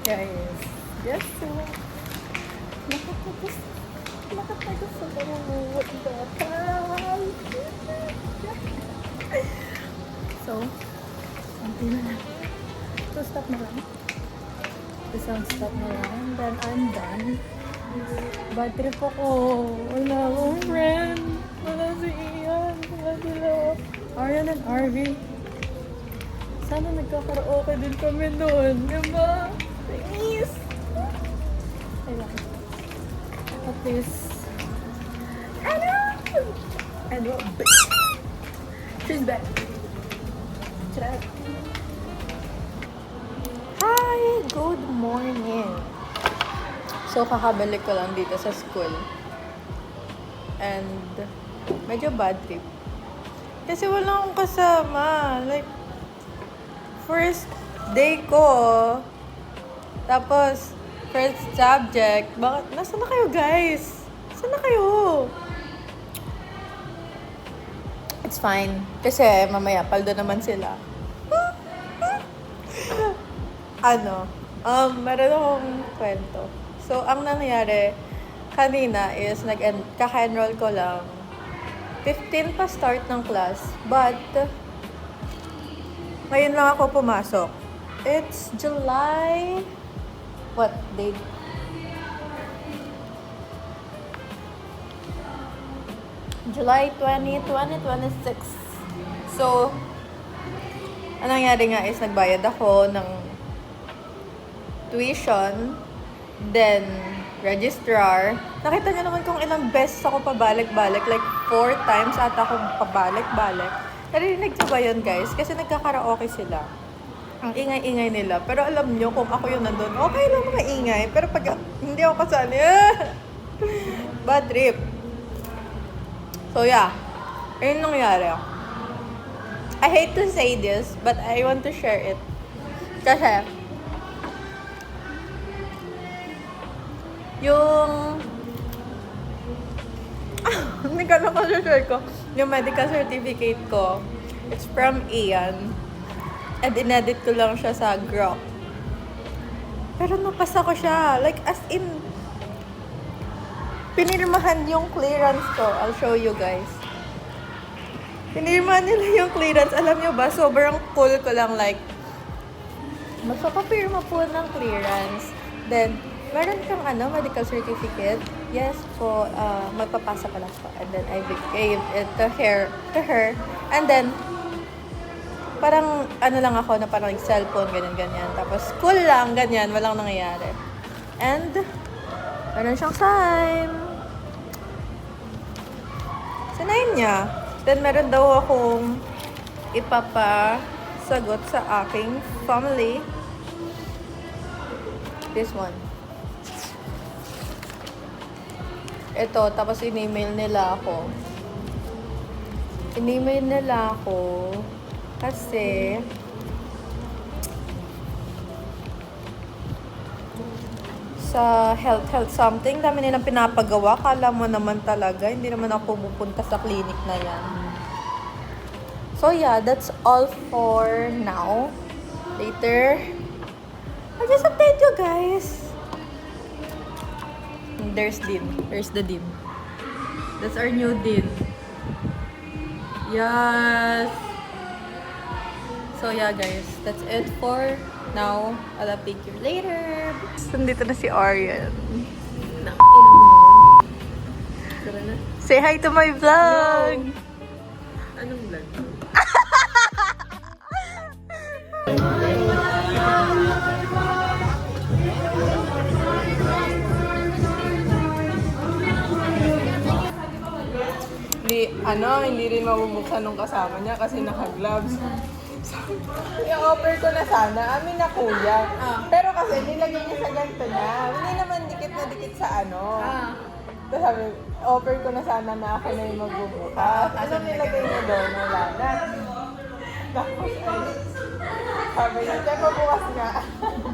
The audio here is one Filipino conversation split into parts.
Guys, yes, so, nakatagos sa pamumuot batay. So, something na lang. So, stop na lang. Isang stop na lang. Then, I'm done. Bad trip ako. Wala akong friend. Wala si Ian. Wala sila. Aryan and Arvin. Sana nagkakaraoke din kami doon. Diba? Please. Ayun. At least. Ano? Ano? She's back. Chat. Hi! Good morning. So, kakabalik ko lang dito sa school. And, medyo bad trip. Kasi wala akong kasama. Like, first day ko. Tapos, first subject. Bakit? Nasaan na kayo, guys? Nasaan na kayo? It's fine. Kasi, mamaya, paldo naman sila. Meron akong kwento. So, ang nangyari kanina is kaka-enroll ko lang. 15 pa start ng class. But, ngayon lang ako pumasok. It's July... What date? July 20, 2026. So, ang nangyari nga is nagbayad ako ng tuition, then registrar. Nakita niyo naman kung ilang beses ako pabalik-balik, like 4 times ata akong pabalik-balik. Narinig niyo ba yun, guys? Kasi nagkakaraoke sila. Ang ingay-ingay nila. Pero alam niyo, kung ako yung nandun, okay lang maingay. Pero pag hindi ako kasali, bad trip. So yeah, ayun nangyari. I hate to say this, but I want to share it. Kasi, yung hindi ka lang share ko. Yung medical certificate ko, it's from Ian. And inedit ko lang siya sa Grok. Pero napasa ko siya. Like, as in, pinirmahan yung clearance ko. I'll show you guys. Pinirmahan nila yung clearance. Alam nyo ba, sobrang cool ko lang. Like, magpapapirma po ng clearance. Then, meron kang medical certificate. Yes po, magpapasa pa lang po. And then, I gave it to her. And then, parang lang ako na parang cellphone, ganyan-ganyan. Tapos, cool lang, ganyan. Walang nangyayari. And, meron siyang sign. Sinayin niya. Then, meron daw akong ipapasagot sa aking family. This one. Ito, tapos in-email nila ako. Kasi sa health something, dami nilang pinapagawa. Kala mo naman talaga, hindi naman ako pupunta sa clinic na yan. So yeah, that's all for now. Later, I'll just update you guys. There's Dean. There's the Dean. That's our new Dean. Yes. So yeah guys, that's it for now. I'll update you later. Nandito na si Aryan. Tara na. Say hi to my vlog! Anong vlog? Hindi rin mabubuksan nung kasama niya kasi naka-gloves. So, i-offer ko na sana, amin na kuya. Pero kasi nilagay niya sa ganito na. Hindi naman dikit na dikit sa Tapos sabi, offer ko na sana na ako na yung magbubukas. Ano nilagay niya doon? Wala na. Tapos, sabi niya, check mo bukas nga.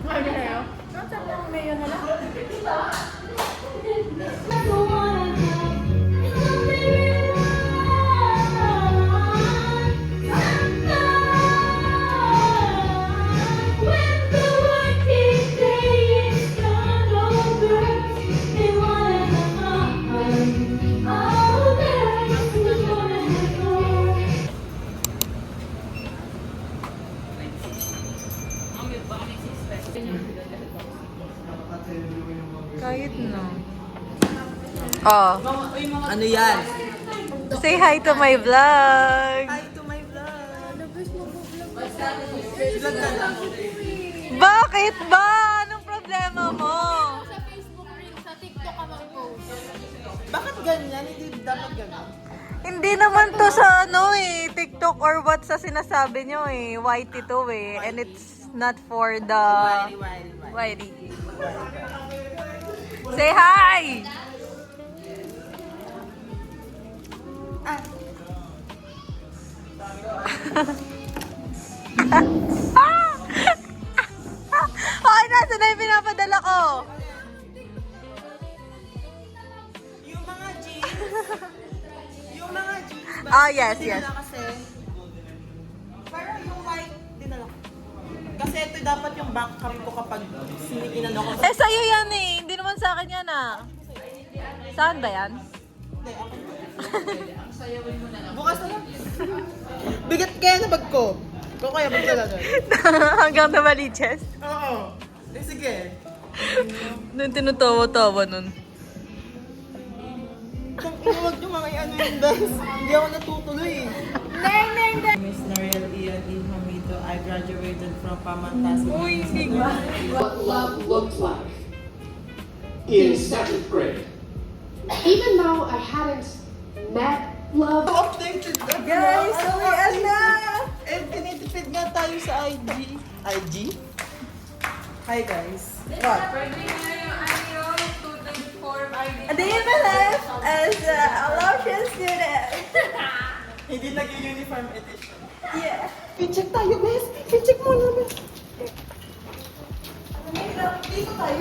Sabi kayo? Sabi mo mayo na lang. Kahit na. Oh. Ano yan? Say hi to my vlog. Hi to my vlog. Bakit ba? Anong problema mo? Sa Facebook Reels, sa TikTok ka mag-post. Bakit ganyan? Hindi dapat ganyan. Hindi naman to sa ano eh, TikTok or what sa sinasabi nyo eh. YT to eh. And it's not for the YT. Say hi! Hoy, nasa na yung pinapadala ko? Yung mga jeans. Yung mga jeans. Ah, yes, yes. Dinala kasi. Pero yung white, dinala ko. Kasi ito dapat yung backup ko kapag siniginan ako. Eh, sa'yo yan eh. Hindi naman sa akin yan ah. Saan ba yan? Hindi, akin. Bukas na lang. Bigat kaya na bag ko. Kung kaya bag talaga. Hanggang namaliches? Oo. Eh, sige. Nung tinutawa-tawa nun. Huwag yung mga ano yung dance. Hindi ako natutuloy eh. Miss Noriel Ian Ilhamito. I graduated from Pamantasan. Uy, hindi ko. What love looked like in 7th grade. Even though I hadn't met love, Updated na. Guys, uwian na! Eh, tinitipid nga tayo sa IG. IG? Hi guys. What? A day in my life as a Laotian student. Hindi nag-uniform edition. Yeah. I-check tayo, guys. I-check muna, guys. Dito tayo.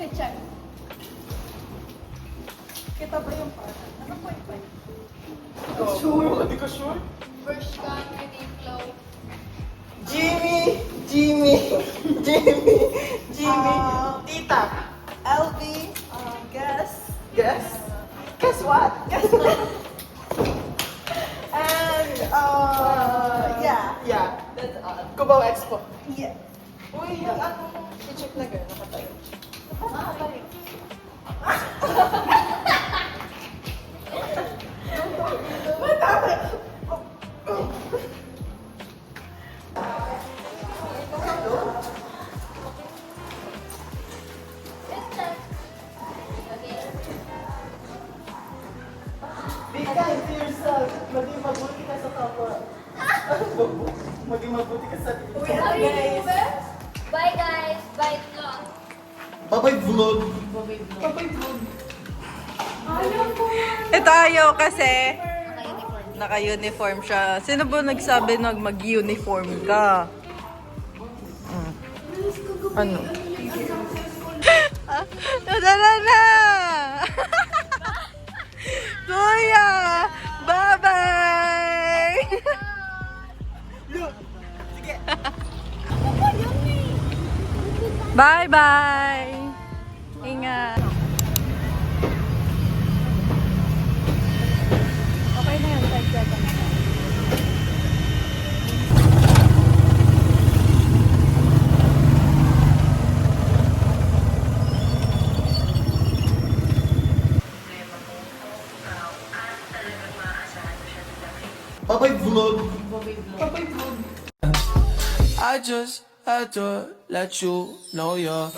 Check. Kita ba yung part? Ano point? Sure, hindi ko sure. First gun, Uniqlo. Jimmy. Tita. LV, guess. Guess? Guess what? And, yeah. Yeah. That's all. Cubao Expo. Yeah. Uy, yung ano, i-check na girl, nakatayo. Be kind to yourself. Maging mabuti ka sa kapwa. Maging mabuti ka sa Uwi na guys. Bye guys. Bye vlog. Bye-bye vlog. Ito ayaw kasi naka-uniform siya. Sino ba nagsabi na mag-uniform ka? Ano? Nadala na! Kuya! Bye-bye! Look. Sige. Bye-bye! Ingat! Okay na yan, 5 seconds. Bye-bye vlog. I just had to let you know you're